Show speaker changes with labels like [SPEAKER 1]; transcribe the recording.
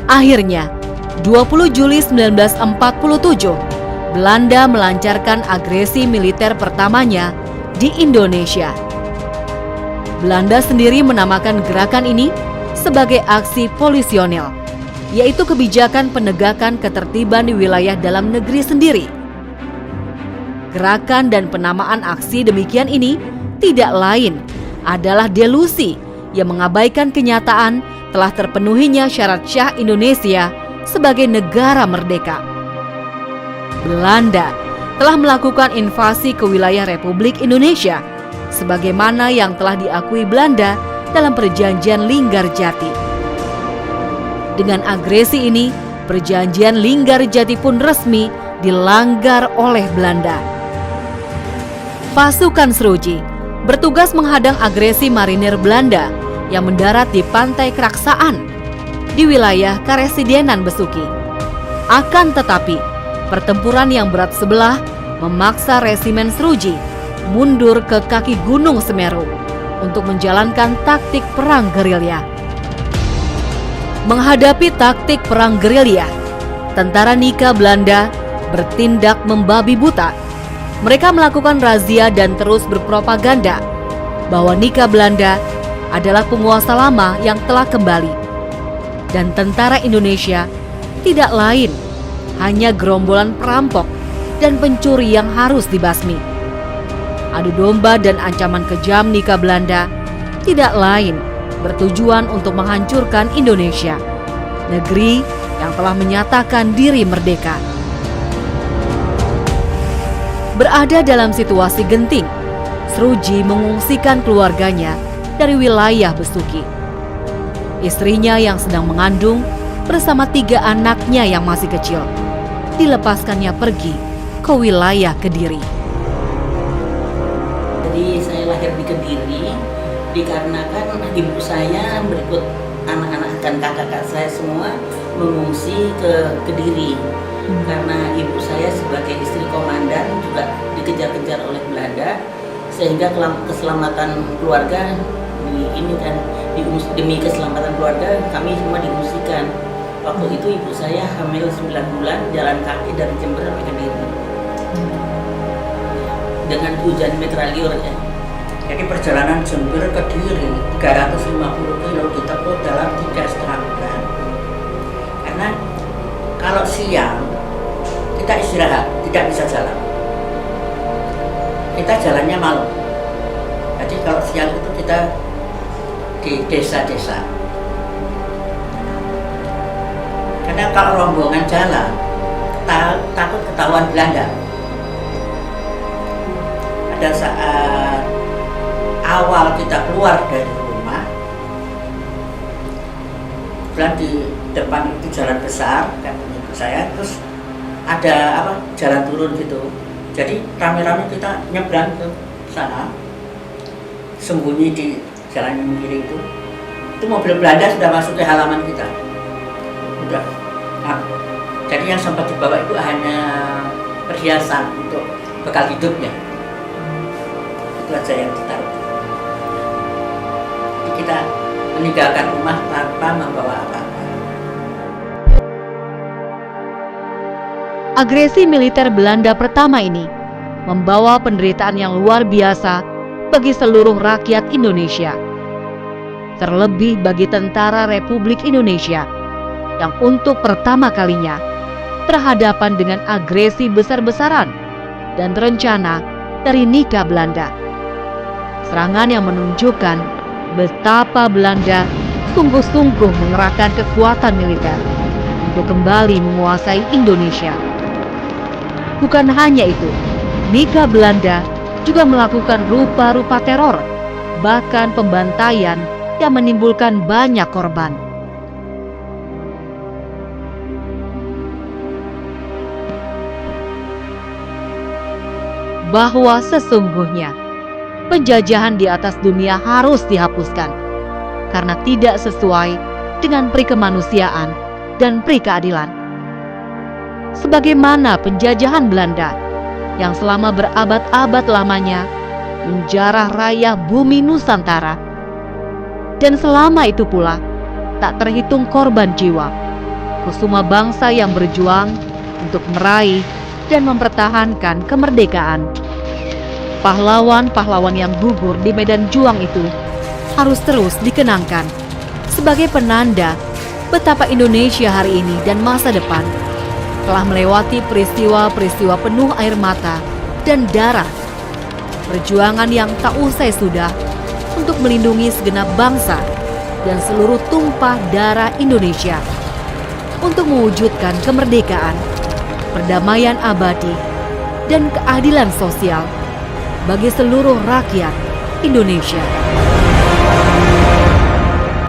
[SPEAKER 1] Akhirnya, 20 Juli 1947, Belanda melancarkan agresi militer pertamanya di Indonesia. Belanda sendiri menamakan gerakan ini sebagai aksi polisionil, yaitu kebijakan penegakan ketertiban di wilayah dalam negeri sendiri. Gerakan dan penamaan aksi demikian ini tidak lain adalah delusi yang mengabaikan kenyataan telah terpenuhinya syarat Syah Indonesia sebagai negara merdeka. Belanda telah melakukan invasi ke wilayah Republik Indonesia sebagaimana yang telah diakui Belanda dalam Perjanjian Linggarjati. Dengan agresi ini, Perjanjian Linggarjati pun resmi dilanggar oleh Belanda. Pasukan Seruji bertugas menghadang agresi marinir Belanda yang mendarat di pantai Keraksaan di wilayah Karesidenan Besuki. Akan tetapi, pertempuran yang berat sebelah memaksa resimen Seruji mundur ke kaki Gunung Semeru untuk menjalankan taktik perang gerilya. Menghadapi taktik perang gerilya, tentara Nika Belanda bertindak membabi buta. Mereka melakukan razia dan terus berpropaganda bahwa Nika Belanda adalah penguasa lama yang telah kembali. Dan tentara Indonesia tidak lain hanya gerombolan perampok dan pencuri yang harus dibasmi. Adu domba dan ancaman kejam Nika Belanda tidak lain bertujuan untuk menghancurkan Indonesia, negeri yang telah menyatakan diri merdeka. Berada dalam situasi genting, Seruji mengungsikan keluarganya dari wilayah Besuki. Istrinya yang sedang mengandung bersama 3 anaknya yang masih kecil dilepaskannya pergi ke wilayah Kediri.
[SPEAKER 2] Jadi saya lahir di Kediri dikarenakan ibu saya berikut anak-anak dan kakak-kakak saya semua mengungsi ke Kediri. Karena ibu saya sebagai istri komandan juga dikejar-kejar oleh Belanda, sehingga keselamatan keluarga demi keselamatan keluarga kami semua diungsikan. Waktu itu ibu saya hamil 9 bulan jalan kaki dari Jember sampai Kediri dengan hujan meteorologi ya.
[SPEAKER 3] Jadi perjalanan Jember ke Kediri 350 kilo ditempuh dalam 3,5 bulan. Karena kalau siang kita istirahat, tidak bisa jalan. Kita jalannya malam. Jadi kalau siang itu kita di desa-desa. Karena kalau rombongan jalan, takut ketahuan Belanda. Pada saat awal kita keluar dari rumah, kemudian di depan itu jalan besar, kan menurut saya, terus ada jalan turun gitu. Jadi rame-rame kita nyebrang ke sana, sembunyi di jalan yang kiri itu. Itu mobil Belanda sudah masuk ke halaman kita. Udah. Nah, jadi yang sempat dibawa itu hanya perhiasan untuk bekal hidupnya. Itu aja yang ditaruh. Jadi kita meninggalkan rumah tanpa membawa apa-apa.
[SPEAKER 1] Agresi militer Belanda pertama ini membawa penderitaan yang luar biasa bagi seluruh rakyat Indonesia. Terlebih bagi tentara Republik Indonesia yang untuk pertama kalinya berhadapan dengan agresi besar-besaran dan terencana dari Nika Belanda. Serangan yang menunjukkan betapa Belanda sungguh-sungguh mengerahkan kekuatan militer untuk kembali menguasai Indonesia. Bukan hanya itu, Nika Belanda juga melakukan rupa-rupa teror, bahkan pembantaian yang menimbulkan banyak korban. Bahwa sesungguhnya penjajahan di atas dunia harus dihapuskan karena tidak sesuai dengan peri kemanusiaan dan peri keadilan. Sebagaimana penjajahan Belanda yang selama berabad-abad lamanya menjarah raya bumi Nusantara, dan selama itu pula tak terhitung korban jiwa kusuma bangsa yang berjuang untuk meraih dan mempertahankan kemerdekaan. Pahlawan-pahlawan yang gugur di medan juang itu harus terus dikenangkan sebagai penanda betapa Indonesia hari ini dan masa depan telah melewati peristiwa-peristiwa penuh air mata dan darah. Perjuangan yang tak usai sudah untuk melindungi segenap bangsa dan seluruh tumpah darah Indonesia untuk mewujudkan kemerdekaan, perdamaian abadi, dan keadilan sosial bagi seluruh rakyat Indonesia.